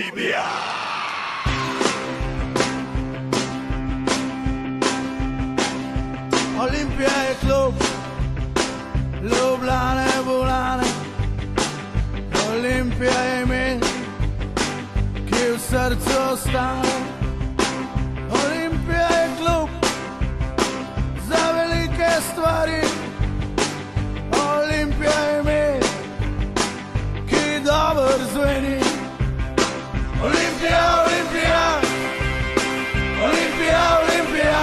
Olimpija! Olimpija je klub Ljubljane, bolane. Olimpija je ime, ki v srcu ostane. Olimpija je klub za velike stvari. Olimpija je ime, ki dobro zveni. Olimpija, Olimpija, Olimpija, Olimpija,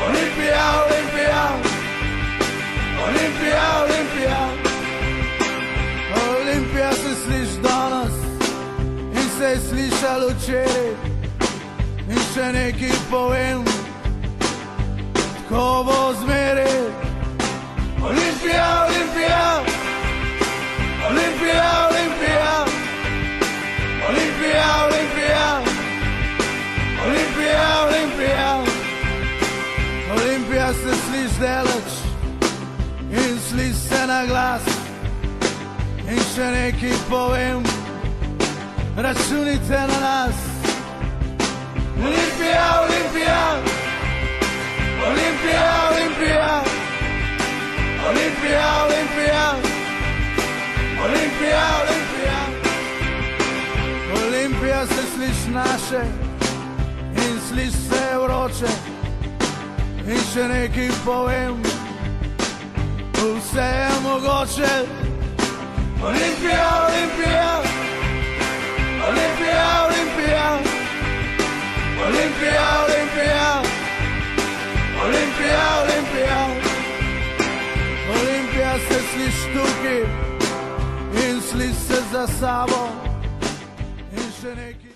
Olimpija, Olimpija, Olimpija, Olimpija. Olimpija se sliši danes in se je slišalo včeraj. In še nekaj povem, tako bo zmeraj. Olimpija, Olimpija, Olimpija, Olimpija, Olimpija, Olimpija, Olimpija, Olimpija. Olimpija se sliši daleč in sliši se na glas. In še nekaj povem, računite na nas. Olimpija, Olimpija, Olimpija, Olimpija, Olimpija, Olimpija, Olimpija, Olimpija. Olimpija se sliši naše in sliši se vroče. In še nekaj povem, vse je mogoče. Olimpija, Olimpija, Olimpija, Olimpija, Olimpija, Olimpija, Olimpija, Olimpija. Olimpija se sliši tukaj in sliši se za sabo. In še nekaj